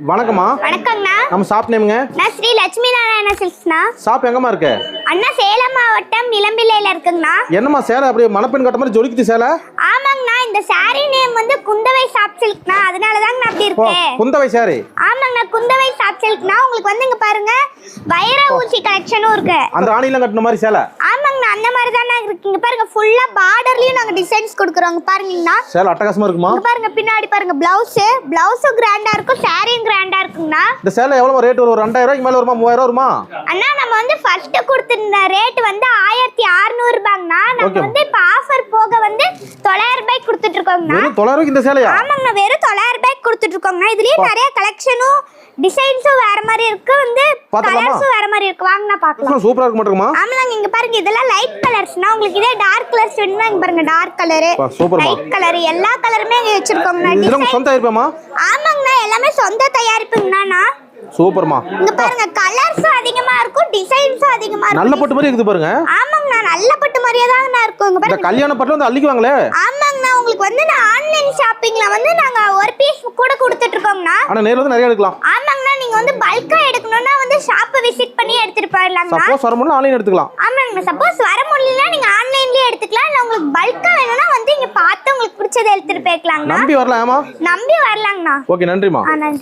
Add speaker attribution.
Speaker 1: வணக்கம்மா.
Speaker 2: வணக்கங்கண்ணா.
Speaker 1: நம்ம ஷாப் நேமுங்க?
Speaker 2: நான் ஸ்ரீ லட்சுமி நாராயண சில்க்ஸ்ண்ணா.
Speaker 1: ஷாப் எங்கம்மா இருக்கு?
Speaker 2: அண்ணா சேலம் மாவட்டம் இளம்பிள்ளையில இருக்குங்கண்ணா.
Speaker 1: என்னம்மா சேலை அப்படியே மணப்பெண் கட்ட மாதிரி ஜொலிக்குது சேலை?
Speaker 2: ஆமாங்கண்ணா, இந்த சாரி நேம் வந்து குந்தவை ஷாப் சில்க்ண்ணா, அதனாலதாங்கண்ணா அப்படி இருக்கு.
Speaker 1: குந்தவை சாரி?
Speaker 2: ஆமாங்கண்ணா, குந்தவை ஷாப் சில்க்ண்ணா. உங்களுக்கு வந்து இங்க பாருங்க வைர ஊசி கலெக்ஷனும் இருக்கு.
Speaker 1: அந்த ஆணிலாம் கட்டின மாதிரி சேலை?
Speaker 2: ஆமாங்கண்ணா, அந்த மாதிரி தானே இருக்குங்க. பாருங்க ஃபுல்லா பார்டர்லயும் நாங்க டிசைன்ஸ் கொடுக்குறோங்க. பாருங்கண்ணா
Speaker 1: சேலை அட்டகாசமா இருக்குமா?
Speaker 2: பாருங்க பின்னாடி பாருங்க பிளவுஸும் கிராண்டா இருக்கும், சாரியும் கிராண்டா இருக்குங்கண்ணா.
Speaker 1: இந்த சேலை எவ்வளவு ரேட் வரும்? 2000 ரூபாய்க்கு மேல வருமா? 3000 வருமா?
Speaker 2: அண்ணா நம்ம வந்து ஃபர்ஸ்ட் கொடுத்திருந்த ரேட் வந்து 1600 ரூபாய்ங்கண்ணா. நம்ம வந்து இப்ப ஆஃபர் போக வந்து 900 ரூபாய்க்கு கொடுத்துட்டு இருக்கோங்கண்ணா.
Speaker 1: வெறும் 900 ரூபாய்க்கு இந்த சேலையா?
Speaker 2: ஆமாங்கண்ணா, வெறும் 900 ரூபாய்க்கு கொடுத்துட்டு இருக்கோங்கண்ணா. இதுலயே நிறைய கலெக்ஷனும் டிசைன்ஸும் வேற மாதிரி இருக்கு, வந்து கலர்ஸும் வேற மாதிரி இருக்கு. வாங்கண்ணா பார்க்கலாம்.
Speaker 1: சூப்பரா இருக்கு மாட்டேங்குமா?
Speaker 2: ஆமாங்க, இங்க பாருங்க இதெல்லாம் லைட் கலர்ஸ்னா. உங்களுக்கு இதே டார்க் கலர்ஸ் வேணும்னா இங்க பாருங்க டார்க் கலர், லைட் கலர் எல்லா கலருமே இங்க வச்சிருக்கோங்கண்ணா.
Speaker 1: இதெல்லாம் சொந்த தயாரிப்பாமா?
Speaker 2: ஆமாங்கண்ணா, எல்லாமே சொந்த தயாரிப்புங்கண்ணா.
Speaker 1: சூப்பர்மா.
Speaker 2: இங்க பாருங்க கலர்ஸும் அதிகமா இருக்கும், டிசைன்ஸும் அதிகமா இருக்கும்.
Speaker 1: நல்ல பட்டு மாதிரி இருக்குது பாருங்க.
Speaker 2: ஆமாங்கண்ணா, நல்ல பட்டு மாதிரியே தாங்கண்ணா இருக்கும். இங்க
Speaker 1: இந்த
Speaker 2: பாருங்க
Speaker 1: கல்யாண பட்டுல வந்து அள்ளிக்குவாங்களே.
Speaker 2: ஆமாங்கண்ணா, உங்களுக்கு வந்து நான் ஆன்லைன் ஷாப்பிங்ல வந்து நாங்க ஒரு பீஸ் கூட கொடுத்துட்டு இருக்கோம்ண்ணா.
Speaker 1: ஆனா நேர்ல வந்து நிறைய எடுக்கலாம்.
Speaker 2: ஆமாங்கண்ணா, நீங்க வந்து பல்கா எடுக்கணும்னா வந்து ஷாப்பை விசிட் பண்ணி எடுத்துட்டு போயிடலாங்கண்ணா.
Speaker 1: சப்போஸ் வர முடியல ஆன்லைன் எடுத்துக்கலாம்.
Speaker 2: ஆமாங்கண்ணா, சப்போஸ் வர முடியலனா நீங்க ஆன்லைன்லயே எடுத்துக்கலாம். இல்ல உங்களுக்கு பல்கா வேணும்னா வந்து இங்க பார்த்து உங்களுக்கு பிடிச்சதை எடுத்துட்டு போய்க்கலாங்கண்ணா.
Speaker 1: நம்பி வரலாமா?
Speaker 2: நம்பி வரலாங்கண்ணா.
Speaker 1: ஓகே, நன்றிமா.
Speaker 2: நன்றி.